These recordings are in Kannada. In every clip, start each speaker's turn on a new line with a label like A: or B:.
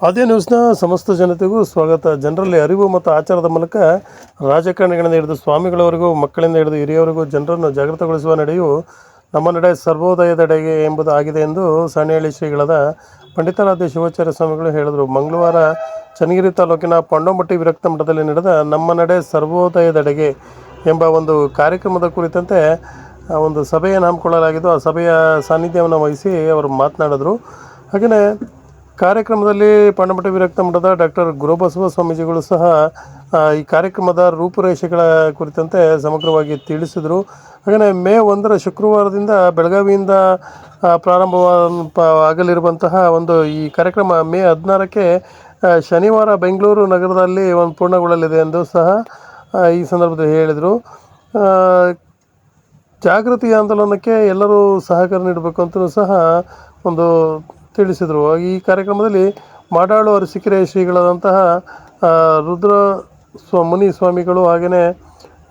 A: ಆದ್ಯ ನ್ಯೂಸ್ನ ಸಮಸ್ತ ಜನತೆಗೂ ಸ್ವಾಗತ. ಜನರಲ್ಲಿ ಅರಿವು ಮತ್ತು ಆಚಾರದ ಮೂಲಕ ರಾಜಕಾರಣಿಗಳಿಂದ ಹಿಡಿದು ಸ್ವಾಮಿಗಳವರೆಗೂ, ಮಕ್ಕಳಿಂದ ಹಿಡಿದು ಹಿರಿಯವರೆಗೂ ಜನರನ್ನು ಜಾಗೃತಗೊಳಿಸುವ ನಡೆಯು ನಮ್ಮ ನಡೆ ಸರ್ವೋದಯದೆಡೆಗೆ ಎಂಬುದು ಆಗಿದೆ ಎಂದು ಸಾಣೇಹಳ್ಳಿ ಶ್ರೀಗಳಾದ ಪಂಡಿತಾರಾಧ್ಯ ಶಿವಾಚಾರ್ಯ ಸ್ವಾಮಿಗಳು ಹೇಳಿದರು. ಮಂಗಳವಾರ ಚನ್ನಗಿರಿ ತಾಲೂಕಿನ ಪೊಂಡೋಮಟ್ಟಿ ವಿರಕ್ತ ಮಠದಲ್ಲಿ ನಡೆದ ನಮ್ಮ ನಡೆ ಸರ್ವೋದಯದೆಡೆಗೆ ಎಂಬ ಒಂದು ಕಾರ್ಯಕ್ರಮದ ಕುರಿತಂತೆ ಒಂದು ಸಭೆಯನ್ನು ಹಮ್ಮಿಕೊಳ್ಳಲಾಗಿದ್ದು, ಆ ಸಭೆಯ ಸಾನ್ನಿಧ್ಯವನ್ನು ವಹಿಸಿ ಅವರು ಮಾತನಾಡಿದರು. ಹಾಗೆಯೇ ಕಾರ್ಯಕ್ರಮದಲ್ಲಿ ಪೊಂಡೋಮಟ್ಟಿ ವಿರಕ್ತ ಮಠದ ಡಾಕ್ಟರ್ ಗುರುಬಸವ ಸ್ವಾಮೀಜಿಗಳು ಸಹ ಈ ಕಾರ್ಯಕ್ರಮದ ರೂಪುರೇಷೆಗಳ ಕುರಿತಂತೆ ಸಮಗ್ರವಾಗಿ ತಿಳಿಸಿದರು. ಹಾಗೆಯೇ ಮೇ 1 ಶುಕ್ರವಾರದಿಂದ ಬೆಳಗಾವಿಯಿಂದ ಆಗಲಿರುವಂತಹ ಒಂದು ಈ ಕಾರ್ಯಕ್ರಮ ಮೇ 16ಕ್ಕೆ ಶನಿವಾರ ಬೆಂಗಳೂರು ನಗರದಲ್ಲಿ ಒಂದು ಪೂರ್ಣಗೊಳ್ಳಲಿದೆ ಎಂದು ಸಹ ಈ ಸಂದರ್ಭದಲ್ಲಿ ಹೇಳಿದರು. ಜಾಗೃತಿ ಆಂದೋಲನಕ್ಕೆ ಎಲ್ಲರೂ ಸಹಕಾರ ನೀಡಬೇಕು ಅಂತಲೂ ಸಹ ಒಂದು ತಿಳಿಸಿದರು. ಈ ಕಾರ್ಯಕ್ರಮದಲ್ಲಿ ಮಾಡಾಳು ಅರಸೀಕೆರೆ ಶ್ರೀಗಳಾದಂತಹ ರುದ್ರ ಮುನಿ ಸ್ವಾಮಿಗಳು, ಹಾಗೆಯೇ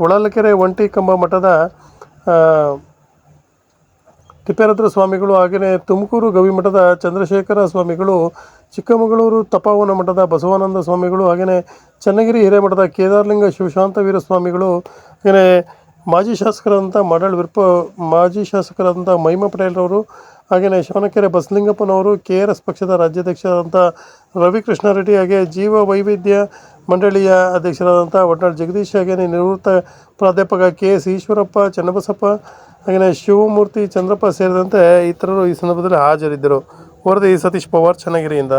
A: ಹೊಳಲ್ಕೆರೆ ಒಂಟಿ ಕಂಬ ಮಠದ ತಿಪ್ಪೇರುದ್ರ ಸ್ವಾಮಿಗಳು, ಹಾಗೆಯೇ ತುಮಕೂರು ಗವಿಮಠದ ಚಂದ್ರಶೇಖರ ಸ್ವಾಮಿಗಳು, ಚಿಕ್ಕಮಗಳೂರು ತಪೋವನ ಮಠದ ಬಸವಾನಂದ ಸ್ವಾಮಿಗಳು, ಹಾಗೆಯೇ ಚನ್ನಗಿರಿ ಹಿರೇಮಠದ ಕೇದಾರಲಿಂಗ ಶಿವಶಾಂತವೀರ ಸ್ವಾಮಿಗಳು, ಹಾಗೆಯೇ ಮಾಜಿ ಶಾಸಕರಾದಂಥ ಮಹಿಮಾ ಪಟೇಲ್ರವರು, ಹಾಗೆಯೇ ಶಿವನಕೆರೆ ಬಸಲಿಂಗಪ್ಪನವರು, KRS ಪಕ್ಷದ ರಾಜ್ಯಾಧ್ಯಕ್ಷರಾದಂಥ ರವಿಕೃಷ್ಣ ರೆಡ್ಡಿ, ಹಾಗೆ ಜೀವ ವೈವಿಧ್ಯ ಮಂಡಳಿಯ ಅಧ್ಯಕ್ಷರಾದಂಥ ಒಟ್ನಾಳ್ ಜಗದೀಶ್, ಹಾಗೆಯೇ ನಿವೃತ್ತ ಪ್ರಾಧ್ಯಾಪಕ KS ಈಶ್ವರಪ್ಪ, ಚನ್ನಬಸಪ್ಪ, ಹಾಗೆಯೇ ಶಿವಮೂರ್ತಿ ಚಂದ್ರಪ್ಪ ಸೇರಿದಂತೆ ಇತರರು ಈ ಸಂದರ್ಭದಲ್ಲಿ ಹಾಜರಿದ್ದರು. ವರದಿ ಸತೀಶ್ ಪವಾರ್, ಚನ್ನಗಿರಿಯಿಂದ.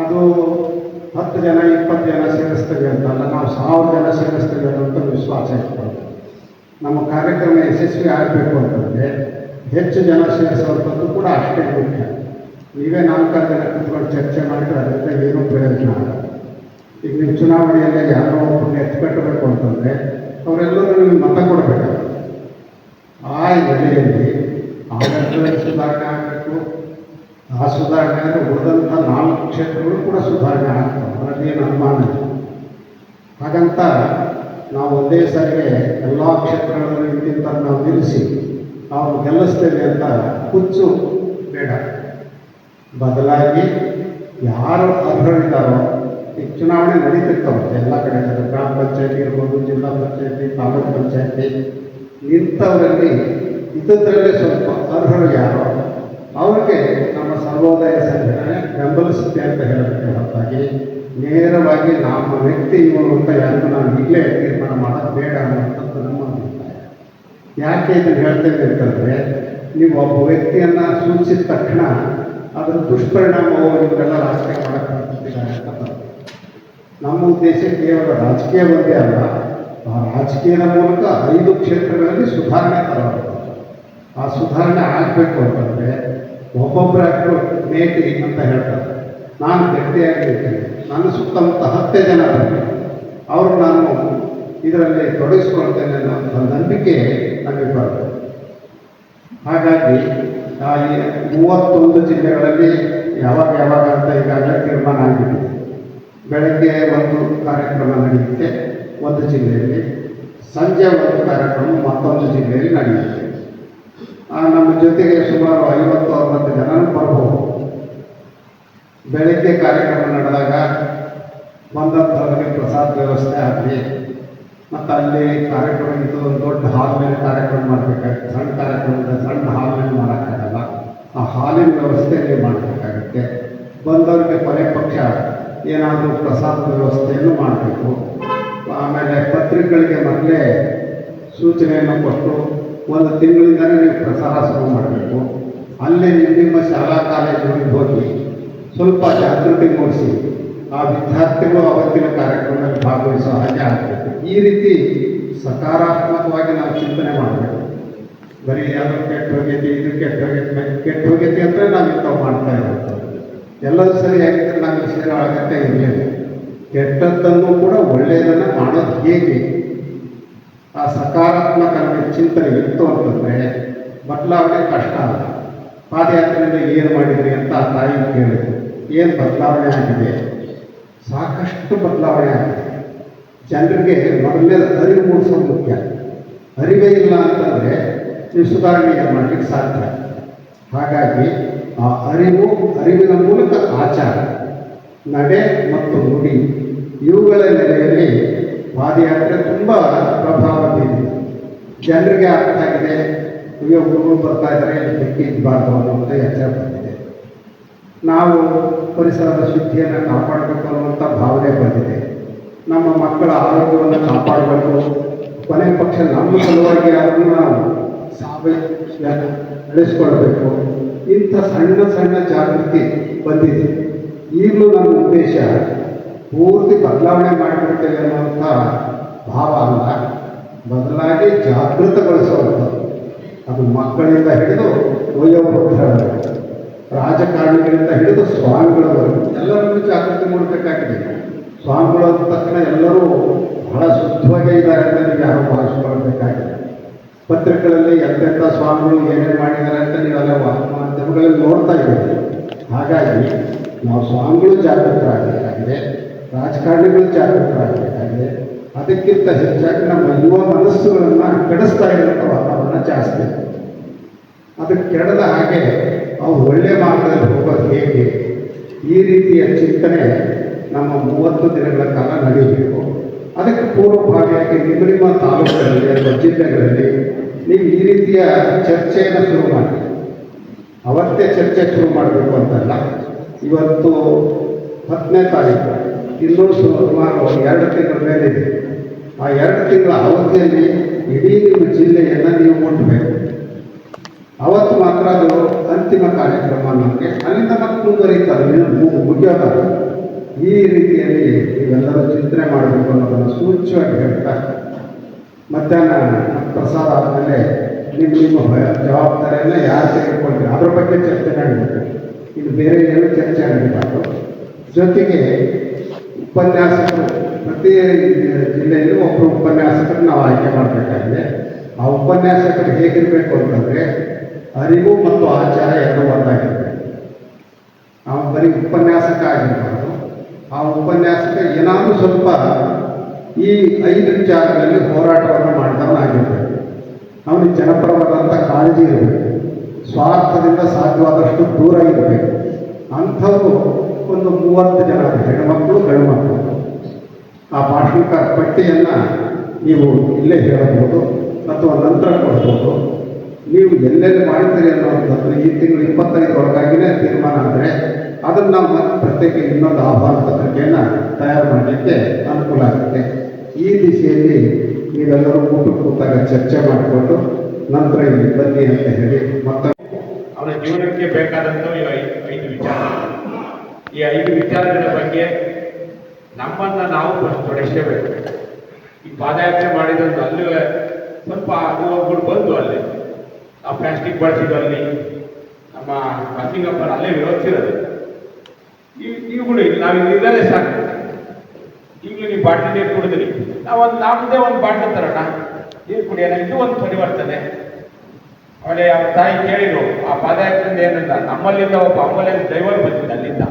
B: ಅದು 10 ಜನ 20 ಜನ ಸೇರಿಸ್ತೇವೆ ಅಂತಲ್ಲ, ನಾವು 1000 ಜನ ಸೇರಿಸ್ತೇವೆ ಅಂತ ವಿಶ್ವಾಸ ಇರ್ತದೆ. ನಮ್ಮ ಕಾರ್ಯಕ್ರಮ ಯಶಸ್ವಿ ಆಗಬೇಕು ಅಂತಂದರೆ ಹೆಚ್ಚು ಜನ ಸೇರಿಸುವಂಥದ್ದು ಕೂಡ ಅಷ್ಟೇ ಮುಖ್ಯ. ನೀವೇ 4-5 ಜನ ಕುತ್ಕೊಂಡು ಚರ್ಚೆ ಮಾಡಿದರೆ ಅದರಿಂದ ಏನೂ ಪ್ರಯೋಜನ ಆಗಲ್ಲ. ಈಗ ನೀವು ಚುನಾವಣೆಯಲ್ಲಿ ಯಾರೋ ಒಬ್ಬರನ್ನ ಎತ್ಕಟ್ಟಬೇಕು ಅಂತಂದರೆ ಅವರೆಲ್ಲರೂ ನಿಮಗೆ ಮತ ಕೊಡಬೇಕಾಗುತ್ತೆ. ಆ ನೆಲೆಯಲ್ಲಿ ಆಡಳಿತದಲ್ಲಿ ಸುಧಾರಣೆ ಆಗಬೇಕು. ಆ ಸುಧಾರಣೆ ಅಂದರೆ ಉಳಿದಂಥ 4 ಕ್ಷೇತ್ರಗಳು ಕೂಡ ಸುಧಾರಣೆ ಆಗ್ತವೆ, ಅದರಲ್ಲಿ ಏನು ಅನುಮಾನ ಇಲ್ಲ. ಹಾಗಂತ ನಾವು ಒಂದೇ ಸಾರಿಗೆ ಎಲ್ಲ ಕ್ಷೇತ್ರಗಳನ್ನು ಇಂತಿಂತ ನಾವು ನಿಲ್ಲಿಸಿ ನಾವು ಗೆಲ್ಲಿಸ್ತೇವೆ ಅಂತ ಹುಚ್ಚು ಬೇಡ. ಬದಲಾಗಿ ಯಾರು ಅರ್ಹರಿದ್ದಾರೋ, ಈಗ ಚುನಾವಣೆ ನಡೀತಿರ್ತಾವೆ ಎಲ್ಲ ಕಡೆ, ಗ್ರಾಮ ಪಂಚಾಯತಿ ಇರ್ಬೋದು, ಜಿಲ್ಲಾ ಪಂಚಾಯತಿ, ತಾಲೂಕು ಪಂಚಾಯತಿ, ಇಂಥವರಲ್ಲಿ ಇದರಲ್ಲಿ ಸ್ವಲ್ಪ ಅರ್ಹರು ಯಾರೋ ಅವ್ರಿಗೆ ನಮ್ಮ ಸರ್ವೋದಯ ಸಂಘಟನೆ ಬೆಂಬಲಿಸುತ್ತೆ ಅಂತ ಹೇಳೋದಕ್ಕೆ ಹೊರತಾಗಿ ನೇರವಾಗಿ ನಮ್ಮ ವ್ಯಕ್ತಿ ಇವನು ಅಂತ ಯಾರಿಗೂ ನಾನು ಈಗಲೇ ತೀರ್ಮಾನ ಮಾಡೋದು ಬೇಡ ಅನ್ನೋಂಥದ್ದು ನಮ್ಮ ಅಭಿಪ್ರಾಯ. ಯಾಕೆ ಇದನ್ನು ಹೇಳ್ತೇವೆ ಅಂತಂದರೆ, ನೀವು ಒಬ್ಬ ವ್ಯಕ್ತಿಯನ್ನು ಸೂಚಿಸಿದ ತಕ್ಷಣ ಅದರ ದುಷ್ಪರಿಣಾಮವು ಇವರೆಲ್ಲ ರಾಜಕೀಯ ಮಾಡೋಕ್ಕೆ ಹೊರಟಿದ್ದಾರೆ ಅಂತ ಬರ್ತದೆ. ನಮ್ಮ ಉದ್ದೇಶ ಕೇವಲ ರಾಜಕೀಯ ಒಂದೇ ಅಲ್ಲ, ಆ ರಾಜಕೀಯದ ಮೂಲಕ 5 ಕ್ಷೇತ್ರಗಳಲ್ಲಿ ಸುಧಾರಣೆ ತರಬೇಕು. ಆ ಸುಧಾರಣೆ ಆಗಬೇಕು ಅಂತಂದರೆ ಒಬ್ಬೊಬ್ಬರಾಗೂ ಮೇಟಿ ಅಂತ ಹೇಳ್ತಾರೆ. ನಾನು ಗಟ್ಟಿಯಾಗಿರ್ತೇನೆ, ನನ್ನ ಸುತ್ತಮುತ್ತ 10 ಜನ ಬರಲಿ, ಅವರು ನಾನು ಇದರಲ್ಲಿ ತೊಡಗಿಸ್ಕೊಳ್ತೇನೆ ಅನ್ನೋಂಥ ನಂಬಿಕೆ ನಮಗೆ ಬರ್ತದೆ. ಹಾಗಾಗಿ 31 ಜಿಲ್ಲೆಗಳಲ್ಲಿ ಯಾವಾಗ ಅಂತ ಈಗಾಗಲೇ ತೀರ್ಮಾನ ಆಗಿದೆ. ಬೆಳಗ್ಗೆ ಒಂದು ಕಾರ್ಯಕ್ರಮ ನಡೆಯುತ್ತೆ ಒಂದು ಜಿಲ್ಲೆಯಲ್ಲಿ, ಸಂಜೆ ಒಂದು ಕಾರ್ಯಕ್ರಮ ಮತ್ತೊಂದು ಜಿಲ್ಲೆಯಲ್ಲಿ ನಡೆಯುತ್ತೆ. ನಮ್ಮ ಜೊತೆಗೆ ಸುಮಾರು 50-60 ಜನ ಬರ್ಬೋದು. ಬೆಳಗ್ಗೆ ಕಾರ್ಯಕ್ರಮ ನಡೆದಾಗ ಬಂದಂಥವ್ರಿಗೆ ಪ್ರಸಾದ ವ್ಯವಸ್ಥೆ ಆಗಲಿ, ಮತ್ತು ಅಲ್ಲಿ ಕಾರ್ಯಕ್ರಮ ಇದು ಒಂದು ದೊಡ್ಡ ಹಾಲ್ ಮೇಲೆ ಕಾರ್ಯಕ್ರಮ ಮಾಡಬೇಕಾಗುತ್ತೆ. ಸಣ್ಣ ಕಾರ್ಯಕ್ರಮದ ಸಣ್ಣ ಹಾಲ್ ಮೇಲೆ ಮಾಡೋಕ್ಕಾಗಲ್ಲ, ಆ ಹಾಲಿನ ವ್ಯವಸ್ಥೆ ನೀವು ಮಾಡಬೇಕಾಗುತ್ತೆ. ಬಂದವರಿಗೆ ಕೊನೆ ಪಕ್ಷ ಏನಾದರೂ ಪ್ರಸಾದದ ವ್ಯವಸ್ಥೆಯನ್ನು ಮಾಡಬೇಕು. ಆಮೇಲೆ ಪತ್ರಿಕೆಗಳಿಗೆ ಮೊದಲೇ ಸೂಚನೆಯನ್ನು ಕೊಟ್ಟು 1 ತಿಂಗಳಿಂದಲೇ ನೀವು ಪ್ರಸಾರ ಶುರು ಮಾಡಬೇಕು. ಅಲ್ಲೇ ನಿಮ್ಮ ಶಾಲಾ ಕಾಲೇಜುಗಳಿಗೆ ಹೋಗಿ ಸ್ವಲ್ಪ ಜಾಗೃತಿ ಮೂಡಿಸಿ ಆ ವಿದ್ಯಾರ್ಥಿಗಳು ಅವತ್ತಿನ ಕಾರ್ಯಕ್ರಮದಲ್ಲಿ ಭಾಗವಹಿಸೋ ಹಾಗೆ ಆಗಬೇಕು. ಈ ರೀತಿ ಸಕಾರಾತ್ಮಕವಾಗಿ ನಾವು ಚಿಂತನೆ ಮಾಡಬೇಕು. ಬರೀ ಯಾವುದೋ ಕೆಟ್ಟ ಹೋಗೈತಿ, ಇದು ಕೆಟ್ಟ ಹೋಗೈತಿ ಅಂದರೆ ನಾವು ಇಂಥವು ಮಾಡ್ತಾ ಇರೋದು. ಎಲ್ಲರೂ ಸರಿಯಾಗಿದ್ದರೆ ನಾವು ಸೇರೋ ಅಗತ್ಯ ಇರಲಿಲ್ಲ. ಕೆಟ್ಟದ್ದನ್ನು ಕೂಡ ಒಳ್ಳೆಯದನ್ನು ಮಾಡೋದು ಹೇಗೆ, ಆ ಸಕಾರಾತ್ಮಕ ಚಿಂತನೆ ಇತ್ತು ಅಂತಂದರೆ ಬದಲಾವಣೆ ಕಷ್ಟ ಅಲ್ಲ. ಪಾದಯಾತ್ರೆಯಲ್ಲಿ ಏನು ಮಾಡಿದ್ರಿ ಅಂತ ಆ ತಾಯಿ ಕೇಳಿದ್ರು. ಏನು ಬದಲಾವಣೆ ಆಗಿದೆ? ಸಾಕಷ್ಟು ಬದಲಾವಣೆ ಆಗಿದೆ. ಜನರಿಗೆ ಮೊದಲನೇ ಅರಿವು ಮೂಡಿಸೋದು ಮುಖ್ಯ. ಅರಿವೇ ಇಲ್ಲ ಅಂತಂದರೆ ನೀವು ಸುಧಾರಣೆ ಮಾಡಲಿಕ್ಕೆ ಸಾಧ್ಯ. ಹಾಗಾಗಿ ಆ ಅರಿವಿನ ಮೂಲಕ ಆಚಾರ, ನಡೆ ಮತ್ತು ನುಡಿ ಇವುಗಳ ನೆಲೆಯಲ್ಲಿ ಪಾದಯಾತ್ರೆ ತುಂಬ ಪ್ರಭಾವ ಬೀರಿದೆ. ಜನರಿಗೆ ಅರ್ಥ ಆಗಿದೆ, ಅಯ್ಯೋ ಗುರು ಬರ್ತಾ ಇದ್ದಾರೆ, ಬೆಂಕಿ ಇರಬಾರ್ದು ಅನ್ನುವಂಥ ಎಚ್ಚರ ಬಂದಿದೆ. ನಾವು ಪರಿಸರದ ಶುದ್ಧಿಯನ್ನು ಕಾಪಾಡಬೇಕು ಅನ್ನುವಂಥ ಭಾವನೆ ಬಂದಿದೆ. ನಮ್ಮ ಮಕ್ಕಳ ಆರೋಗ್ಯವನ್ನು ಕಾಪಾಡಬೇಕು, ಕೊನೆ ಪಕ್ಷ ನಮ್ಮ ಸಲುವಾಗಿ ಅದನ್ನು ನಾವು ಬೆಳೆಸ್ಕೊಳ್ಬೇಕು. ಇಂಥ ಸಣ್ಣ ಸಣ್ಣ ಜಾಗೃತಿ ಬಂದಿದೆ. ಈಗಲೂ ನಮ್ಮ ಉದ್ದೇಶ ಪೂರ್ತಿ ಬದಲಾವಣೆ ಮಾಡಿಬಿಡ್ತೇವೆ ಅನ್ನುವಂಥ ಭಾವ ಅಲ್ಲ, ಬದಲಾಗಿ ಜಾಗೃತಗೊಳಿಸುವಂಥದ್ದು. ಅದು ಮಕ್ಕಳಿಂದ ಹಿಡಿದು ವಯೋವೃದ್ಧರವರೆಗೆ, ರಾಜಕಾರಣಿಗಳಿಂದ ಹಿಡಿದು ಸ್ವಾಮಿಗಳವರೆಗೂ ಎಲ್ಲರನ್ನೂ ಜಾಗೃತಿ ಮೂಡಬೇಕಾಗಿದೆ. ಸ್ವಾಮಿಗಳು ಅಂದ ತಕ್ಷಣ ಎಲ್ಲರೂ ಬಹಳ ಶುದ್ಧವಾಗೇ ಇದ್ದಾರೆ ಅಂತ ನೀವು ಯಾರು ಭಾವಿಸ್ಕೊಳ್ಬೇಕಾಗಿದೆ. ಪತ್ರಿಕೆಗಳಲ್ಲಿ ಎಂತೆಂಥ ಸ್ವಾಮಿಗಳು ಏನೇನು ಮಾಡಿದ್ದಾರೆ ಅಂತ ನೀವೆಲ್ಲ ಮಾಧ್ಯಮಗಳಲ್ಲಿ ನೋಡ್ತಾ ಇದ್ದೀರಿ. ಹಾಗಾಗಿ ನಾವು ಸ್ವಾಮಿಗಳು ಜಾಗೃತರಾಗಬೇಕಾಗಿದೆ, ರಾಜಕಾರಣಿಗಳು ಜಾಗೃತರಾಗಬೇಕಾಗಿದೆ. ಅದಕ್ಕಿಂತ ಹೆಚ್ಚಾಗಿ ನಮ್ಮ ಯುವ ಮನಸ್ಸುಗಳನ್ನು ಕೆಡಿಸ್ತಾ ಇರುವಂಥ ವಾತಾವರಣ ಜಾಸ್ತಿ. ಅದಕ್ಕೆ ಕೆಡದ ಹಾಗೆ ಅವ್ರು ಒಳ್ಳೆಯ ಮಾರ್ಗದಲ್ಲಿ ಹೋಗೋದು ಹೇಗೆ, ಈ ರೀತಿಯ ಚಿಂತನೆ ನಮ್ಮ 30 ದಿನಗಳ ಕಾಲ ನಡೆಯಬೇಕು. ಅದಕ್ಕೆ ಪೂರ್ವಭಾವಿಯಾಗಿ ನಿಮ್ಮ ತಾಲೂಕುಗಳಲ್ಲಿ ಅಥವಾ ಜಿಲ್ಲೆಗಳಲ್ಲಿ ನೀವು ಈ ರೀತಿಯ ಚರ್ಚೆಯನ್ನು ಶುರು ಮಾಡಿ. ಅವತ್ತೇ ಚರ್ಚೆ ಶುರು ಮಾಡಬೇಕು ಅಂತಲ್ಲ. ಇವತ್ತು 10ನೇ ತಾರೀಕು, ಇನ್ನೂ ಸುಮಾರು 2 ತಿಂಗಳ ಮೇಲಿದೆ. ಆ 2 ತಿಂಗಳ ಅವಧಿಯಲ್ಲಿ ಇಡೀ ನಿಮ್ಮ ಜಿಲ್ಲೆಯನ್ನು ನೀವು ಮುಟ್ಟಬೇಕು. ಅವತ್ತು ಮಾತ್ರ ಅದು ಅಂತಿಮ ಕಾರ್ಯಕ್ರಮ. ನಮಗೆ ಅಲ್ಲಿಂದ ಮತ್ತೆ ಮುಂದುವರಿತಾರೆ, ಮುಗಿಯೋದಾರ. ಈ ರೀತಿಯಲ್ಲಿ ನೀವೆಲ್ಲರೂ ಚಿಂತನೆ ಮಾಡಬೇಕು ಅನ್ನೋದನ್ನು ಸೂಚ್ಯವಾಗಿ ಹೇಳ್ತಾ, ಮಧ್ಯಾಹ್ನ ಪ್ರಸಾದ ಆದಮೇಲೆ ನಿಮ್ಮ ಜವಾಬ್ದಾರಿಯನ್ನು ಯಾರು ತೆಗೆದುಕೊಳ್ತೀರಿ ಅದ್ರ ಬಗ್ಗೆ ಚರ್ಚೆ ನಡೀಬೇಕು. ಇದು ಬೇರೆ ಏನು ಚರ್ಚೆ ನಡೀಬಾರ್ದು. ಜೊತೆಗೆ ಉಪನ್ಯಾಸಕರು, ಪ್ರತಿ ಜಿಲ್ಲೆಯಲ್ಲೂ ಒಬ್ಬರು ಉಪನ್ಯಾಸಕರು ನಾವು ಆಯ್ಕೆ ಮಾಡಬೇಕಾಗಿದೆ. ಆ ಉಪನ್ಯಾಸಕರು ಹೇಗಿರಬೇಕು ಅಂತಂದರೆ ಅರಿವು ಮತ್ತು ಆಚಾರ ಎರಡೂ ಒಂದಾಗಿರಬೇಕು. ನಾವು ಬರೀ ಉಪನ್ಯಾಸಕ ಆಗಿರಬಾರ್ದು. ಆ ಉಪನ್ಯಾಸಕ ಏನಾದರೂ ಸ್ವಲ್ಪ ಈ 5 ವಿಚಾರಗಳಲ್ಲಿ ಹೋರಾಟವನ್ನು ಮಾಡಿದವನಾಗಿರಬೇಕು. ಅವನಿಗೆ ಜನಪರವಾದಂಥ ಕಾಳಜಿ ಇರಬೇಕು, ಸ್ವಾರ್ಥದಿಂದ ಸಾಧ್ಯವಾದಷ್ಟು ದೂರ ಇರಬೇಕು. ಅಂಥವರು ಒಂದು 30 ಜನ ಹೆಣ್ಮಕ್ಳು ಗಂಡು ಮಕ್ಕಳು. ಆ ಭಾಷಣಕಾರ ಪಟ್ಟಿಯನ್ನು ನೀವು ಇಲ್ಲೇ ಹೇಳಬಹುದು ಅಥವಾ ನಂತರ ಕೊಡ್ಬೋದು. ನೀವು ಎಲ್ಲೆಲ್ಲಿ ಮಾಡ್ತೀರಿ ಅನ್ನೋವಂಥದ್ದು ಈ ತಿಂಗಳು 25 ಒಳಗಾಗಿಯೇ ತೀರ್ಮಾನ ಆದರೆ ಅದನ್ನು ನಾವು ಮತ್ತೆ ಪ್ರತ್ಯೇಕ ಇನ್ನೊಂದು ಆಹ್ವಾನ ಪತ್ರಿಕೆಯನ್ನು ತಯಾರು ಮಾಡಲಿಕ್ಕೆ ಅನುಕೂಲ ಆಗುತ್ತೆ. ಈ ದಿಶೆಯಲ್ಲಿ ನೀವೆಲ್ಲರೂ ಕೂತಾಗ ಚರ್ಚೆ ಮಾಡಿಕೊಂಡು ನಂತರ ಇಲ್ಲಿ ಬನ್ನಿ ಅಂತ ಹೇಳಿ ಮತ್ತೆ
C: ಅವರ ಜೀವನಕ್ಕೆ ಬೇಕಾದಂಥ 5 ವಿಚಾರ. ಈ 5 ವಿಚಾರಗಳ ಬಗ್ಗೆ ನಮ್ಮನ್ನು ನಾವು ತೊಡಗಿಸಬೇಕು. ಈ ಪಾದಯಾತ್ರೆ ಮಾಡಿದಂಥ ಅಲ್ಲಿ ಸ್ವಲ್ಪ ಒಬ್ಬರು ಬಂದು ಅಲ್ಲಿ ನಾವು ಪ್ಲಾಸ್ಟಿಕ್ ಬಳಸಿದ್ದು ಅಲ್ಲಿ ನಮ್ಮ ಮಸಿಂಗಪ್ಪನ ಅಲ್ಲೇ ವಿರೋಧಿಸಿರೋದು. ಇವುಗಳು ನಾವು ಇಲ್ಲದೇ ಸಾಕು. ಈಗಲೂ ನೀವು ಬಾಟ್ಲಿ ನೀರು ಕುಡಿದ್ರಿ, ನಮ್ಮದೇ ಒಂದು ಬಾಟ್ಲಿ ತರೋಣ, ನೀರು ಕುಡಿಯೋಣ, ಇದು ಒಂದು ಪರಿವರ್ತನೆ. ಆಮೇಲೆ ಅವ್ರ ತಾಯಿ ಕೇಳಿದ್ರು ಆ ಪಾದಯಾತ್ರೆಯಿಂದ ಏನಂತ, ನಮ್ಮಲ್ಲಿಂದ ಒಬ್ಬ ಆಂಬುಲೆನ್ಸ್ ಡ್ರೈವರ್ ಬಂದಿದ್ದ ಅಲ್ಲಿಂದ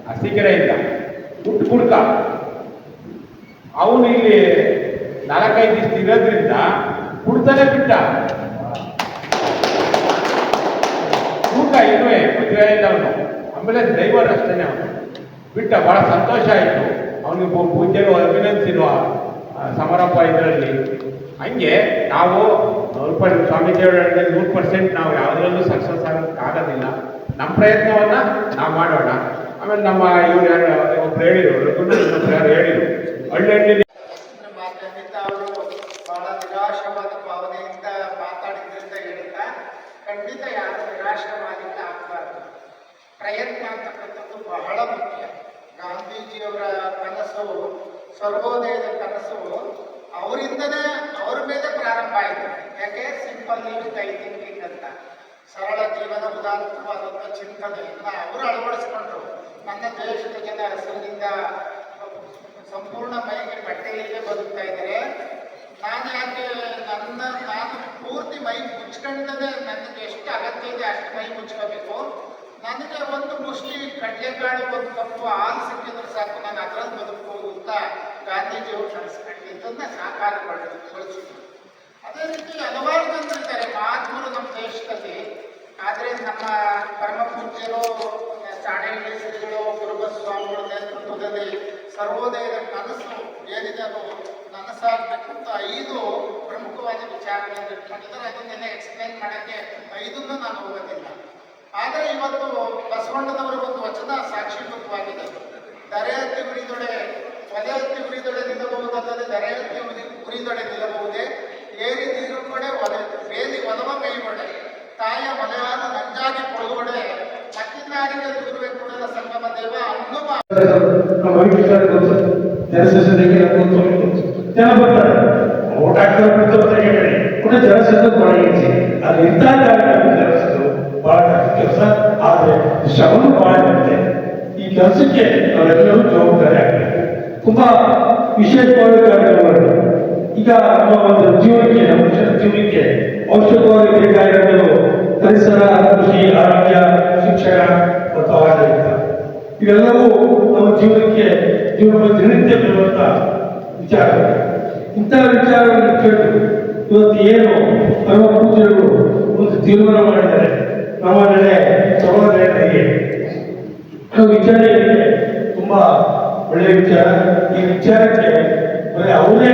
C: ಹಸಿಕೆರೆಯಿಂದ ಹುಟ್ಟು ಕುಡ್ಕ. ಅವನು ಇಲ್ಲಿ 4-5 ದಿವಸ ಇರೋದ್ರಿಂದ ಕುಡ್ತಾನೆ ಬಿಟ್ಟ. ಊಟ ಇರುವೆ ಮದುವೆಯಿಂದ ಅವನು ಆಂಬುಲೆನ್ಸ್ ಡ್ರೈವರ್ ಅಷ್ಟೇ ಅವನು ಬಿಟ್ಟ. ಭಾಳ ಸಂತೋಷ ಆಯಿತು. ಅವನಿಗೆ ಪೂಜ್ಯರು ಅಭಿನಂದಿಸಿರುವ ಸಮಾರಂಭ ಇದರಲ್ಲಿ. ಹಂಗೆ ನಾವು ಸ್ವಾಮೀಜಿಯವರ 100% ನಾವು ಯಾವುದರಲ್ಲೂ ಸಕ್ಸಸ್ ಆಗೋಕ್ಕಾಗೋದಿಲ್ಲ. ನಮ್ಮ ಪ್ರಯತ್ನವನ್ನು ನಾವು ಮಾಡೋಣ. ಆಮೇಲೆ ನಮ್ಮ ಇವ್ರು ಯಾರು ಒಬ್ರು ಹೇಳಿದ್ರು, ಯಾರು ಹೇಳಿದ್ರು ಹಳ್ಳಿ
D: ಮಾಧ್ಯಮದಿಂದ ಅವರು ಬಹಳ ನಿರಾಶವಾದ ಭಾವನೆಯಿಂದ ಮಾತಾಡಿದ್ರಿಂದ ಹೇಳ್ತಾ, ಖಂಡಿತ ಯಾರು ನಿರಾಶವಾದಿಂದ ಆಗಬಾರ್ದು. ಪ್ರಯತ್ನ ಅಂತಕ್ಕಂಥದ್ದು ಬಹಳ ಮುಖ್ಯ. ಗಾಂಧೀಜಿಯವರ ಕನಸು, ಸರ್ವೋದಯದ ಕನಸು ಅವರಿಂದನೇ ಅವ್ರ ಮೇಲೆ ಪ್ರಾರಂಭ ಆಯಿತು. ಯಾಕೆ? ಸಿಂಪಲ್ ಲಿವಿಂಗ್ ಐ ಥಿಂಕಿಂಗ್ ಅಂತ, ಸರಳ ಜೀವನ, ಉದಾತ್ತವಾದಂಥ ಚಿಂತನೆಯನ್ನು ಅವರು ಅಳವಡಿಸ್ಕೊಂಡ್ರು. ನನ್ನ ದೇಶದ ಜನ ಹಸಿರಿನಿಂದ ಸಂಪೂರ್ಣ ಮೈಗೆ ಬಟ್ಟೆಯಲ್ಲೇ ಬದುಕ್ತಾ ಇದ್ದಾರೆ, ನಾನು ಯಾಕೆ ನಾನು ಪೂರ್ತಿ ಮೈ ಮುಚ್ಕೊಂಡೇ ನನಗೆ ಎಷ್ಟು ಅಗತ್ಯ ಇದೆ ಅಷ್ಟು ಮೈ ಮುಚ್ಕೋಬೇಕು, ನನಗೆ ಒಂದು ಮುಷ್ಟಿ ಕಡಲೆಕಾಳು ಒಂದು ಕಪ್ಪು ಹಾಲು ಸಿಕ್ಕಿದ್ರೆ ಸಾಕು, ನಾನು ಅದರಲ್ಲಿ ಬದುಕಬಹುದು ಅಂತ ಗಾಂಧೀಜಿಯವರು ಕನಸ್ಕೊಂಡಿದ್ದನ್ನು ಸಾಕಾರಗೊಳಿಸಿದ್ರು. ಅದೇ ರೀತಿ ಹಲವಾರು ಜನರಿದ್ದಾರೆ ಮಹಾತ್ಮರು ನಮ್ಮ ದೇಶದಲ್ಲಿ. ಆದರೆ ನಮ್ಮ ಪರಮ ಪೂಜ್ಯ ಪೂಜ್ಯರು ಚಾಣಕ್ಯ ಶ್ರೀಗಳು ಗುರುಬಸ್ವಾಮಿಗಳ ನೇತೃತ್ವದಲ್ಲಿ ಸರ್ವೋದಯದ ಕನಸು ಏನಿದೆ ಅದು ನನಸಾಗಬೇಕು ಅಂತ 5 ಪ್ರಮುಖವಾದ ವಿಚಾರಗಳನ್ನು ಇಟ್ಕೊಂಡಿದ್ದಾರೆ. ಅದನ್ನೆಲ್ಲ ಎಕ್ಸ್ಪ್ಲೈನ್ ಮಾಡೋಕ್ಕೆ 5ನ್ನು ನಾನು ಹೋಗೋದಿಲ್ಲ. ಆದರೆ ಇವತ್ತು ಬಸವಣ್ಣನವರ ಒಂದು ವಚನ ಸಾಕ್ಷೀಭೂತವಾಗಿದೆ. ದರೆ ಹತ್ತಿ ಉರಿದೊಡೆ ಒಲೆ ಹತ್ತಿ ಉರಿದೊಡೆ ನಿಲ್ಲಬಹುದಲ್ಲದೆ ದರೆ ಹತ್ತಿ ಉರಿದೊಡೆ ನಿಲ್ಲಬಹುದೇ, ಏರಿ ನೀರು ಕೊಡೆ ಒಲೆ ಬೇಲಿ ಒಲವ ಕೈಗೊಡೆ, ತಾಯ ಮಲೆಯಾದ ನಂಜಾಗಿ ಕೊಡುವಡೆ, ಮತ್ತಿನಾರಿಗೆ ದೂರುವೆ ಕೊಡಲ ಸಂಗಮ ದೇವ ಅನ್ನುವ
E: ಜನ ಬರ್ತಾರೆ, ಓಟ್ ಹಾಕ್ತಾರೆ, ಕೂಡ ಜನಸಂಖ್ಯೆ ತೊಡಗಿಸಿ ಅದು ಇಂಥ ಜನಸಂಖ್ಯೆ ಬಹಳ ಕೆಲಸ. ಆದರೆ ಶ್ರಮನೂ ಬಹಳ ಇರುತ್ತೆ. ಈ ಕೆಲಸಕ್ಕೆ ನಾವೆಲ್ಲರೂ ಜವಾಬ್ದಾರಿ ಆಗ್ಬೇಕು. ತುಂಬಾ ವಿಶೇಷವಾದ ಕಾರ್ಯಕ್ರಮಗಳು ಈಗ ನಮ್ಮ ಒಂದು ಜೀವನಕ್ಕೆ, ಮನುಷ್ಯನ ಜೀವನಕ್ಕೆ ಔಷಧವಾಗಿ ಬೇಕಾಗಿರೋದು ಪರಿಸರ, ಕೃಷಿ, ಆರೋಗ್ಯ, ಶಿಕ್ಷಣ ಮತ್ತು ಆಡಳಿತ. ಇವೆಲ್ಲವೂ ನಮ್ಮ ಜೀವನಕ್ಕೆ ದಿನನಿತ್ಯ ಬರುವಂತ ವಿಚಾರ. ಇಂಥ ವಿಚಾರವನ್ನು ಕೇಳಿ ಇವತ್ತು ಏನು ನಮ್ಮ ಪೂಜೆಗಳು ಒಂದು ತೀರ್ಮಾನ ಮಾಡಿದ್ದಾರೆ, ನಮ್ಮ ನಡೆ ಸಹೋದರರಿಗೆ ವಿಚಾರ ಏನಿದೆ ತುಂಬಾ ಒಳ್ಳೆಯ ವಿಚಾರ. ಈ ವಿಚಾರಕ್ಕೆ ಬರೀ ಅವರೇ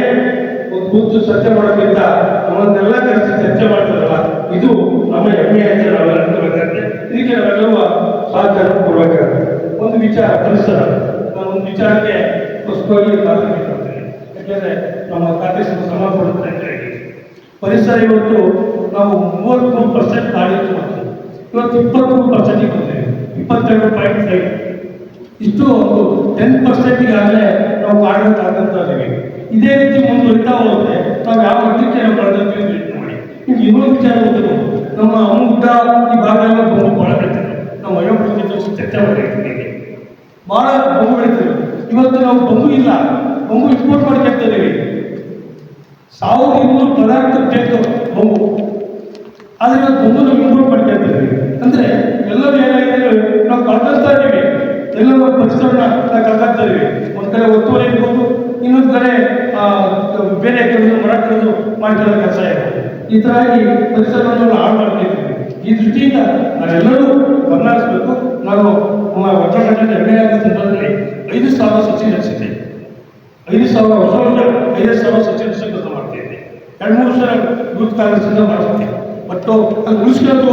E: ಒಂದು ಕೂತು ಚರ್ಚೆ ಮಾಡೋಕ್ಕಿಂತ ನಮ್ಮನ್ನೆಲ್ಲ ಕರೆಸಿ ಚರ್ಚೆ ಮಾಡ್ತಾರಲ್ಲ, ಇದು ನಮ್ಮ ಹೆಮ್ಮೆ ಅಂತ ನಾವೆಲ್ಲ ಅನ್ಕೋಬೇಕಾಗುತ್ತೆ. ಇದಕ್ಕೆ ನಾವೆಲ್ಲರೂ ಸಹಕಾರ ಕೊಡಬೇಕಾಗುತ್ತೆ. ಒಂದು ವಿಚಾರ ಪರಿಸರ, ನಾನು ಒಂದು ವಿಚಾರಕ್ಕೆ ಸ್ಪಷ್ಟವಾಗಿ ಮಾತನಾಡ್ತೇನೆ. ಯಾಕೆಂದ್ರೆ ನಮ್ಮ ಖಾತೆ ಸಂಬಂಧಪಡುತ್ತೆ ಅಂತ ಹೇಳಿ ಪರಿಸರ ಇವತ್ತು ನಾವು 33% ಆಡಳಿತ ಮಾಡ್ತೀವಿ. ಇವತ್ತು 23% ಬಂದಿದೆ, 22.5. ಇಷ್ಟು ಒಂದು 10% ಈಗಾಗಲೇ ನಾವು ಆಡಳಿತ ಆಗಂತಿದ್ದೀವಿ. ಇದೇ ರೀತಿ ಮುಂದುವರಿತಾ ಹೋದ್ರೆ ನಾವು ಯಾವ ಮಟ್ಟಕ್ಕೆ ನಾವು ಬೆಳೆದಿರ್ತೀವಿ ನೋಡಿ. ಈಗ ಇನ್ನೊಂದು ವಿಚಾರ ಗೊತ್ತಿದೆ, ನಮ್ಮ ಅಮ್ಮಗುಡ್ಡ ಈ ಭಾಗದಲ್ಲಿ ಬೊಂಬು ಭಾಳ ಬೆಳಿತಾರೆ. ನಾವು ಅಯೋಗ್ಯ ಚರ್ಚೆ ಮಾಡಿರ್ತೀವಿ, ಭಾಳ ಬೊಂಬು ಬೆಳಿತೀವಿ. ಇವತ್ತು ನಾವು ಬೊಂಬು ಇಲ್ಲ, ಬೊಂಬು ಎಕ್ಸ್ಪೋರ್ಟ್ ಮಾಡ್ಕೊಳ್ತಾ ಇದೀವಿ. 1200 ಪದಾರ್ಥ ಬೇಕು ಬೊಂಬು, ಆದರೆ ಇವತ್ತು ಬೊಂಬು ನಾವು ಇಂಪೋರ್ಟ್ ಮಾಡ್ಕೊಳ್ತಾ ಇದೀವಿ. ಅಂದ್ರೆ ಎಲ್ಲರೂ ಏನಾಗಿದೆ, ನಾವು ಕಳ್ಕೊಳ್ತಾ ಇದೀವಿ. ಎಲ್ಲರೂ ಪರಿಸರನ ನಾವು ಕಳ್ಕೊಳ್ತಾ ಇದೀವಿ. ಒಂದ್ ಕಡೆ ಒತ್ತುವರಿ ಇರ್ಬೋದು, ಇನ್ನೊಂದು ಕಡೆ ಬೇರೆ ಕೆಲಸ ಮರ ಕಡಿದು ಮಾಡ್ಕೊಳ್ಳೋ ಕೆಲಸ ಇರ್ಬೋದು. ಈ ತರ ಆಗಿ ಪರಿಸರವನ್ನು ಹಾಳು ಮಾಡ್ತಾ ಇದ್ದೀವಿ. ಈ ದೃಷ್ಟಿಯಿಂದ ನಾವೆಲ್ಲರೂ ಗಮನ ಹರಿಸಬೇಕು. ನಾನು ನಮ್ಮ ಒತ್ತಡದಲ್ಲಿ ಎಮ್ಮೆಯಾದ ಸಂದರ್ಭದಲ್ಲಿ 5,000 ಸಸಿ ನಡೆಸಿದ್ದೆ. 5,000 ಹೊಸ 5,000 ಸಸಿ ನಡೆಸಿ ಕೆಲಸ ಮಾಡ್ತಿದ್ದೆ. 2-3 ಸಲ ಯೂತ್ ಕಾಂಗ್ರೆಸ್ಸಿಂದ ಮಾಡಿಸ್ತೀನಿ. ಬಟ್ ಅದು ಉಳಿಸ್ಕೊಂಡು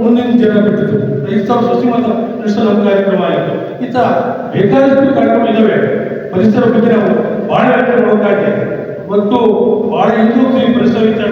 E: ಮುಂದಿನ ಜನ ಬಿಟ್ಟಿದ್ದು 5,000 ಸಸಿ ಮಾತ್ರ ನಡೆಸಲು ಒಂದು ಕಾರ್ಯಕ್ರಮ ಆಯಿತು. ಈ ಥರ ಬೇಕಾದಷ್ಟು ಕಾರ್ಯಕ್ರಮ ಇದ್ದಾವೆ. ಪರಿಸರ ಬಗ್ಗೆ ನಾವು ಭಾಳ ಹೋಗ್ತಾ ಇದ್ದೇವೆ. ಇವತ್ತು ಭಾಳ ಇನ್ನೂ ಪರಿಸರ ವಿಚಾರ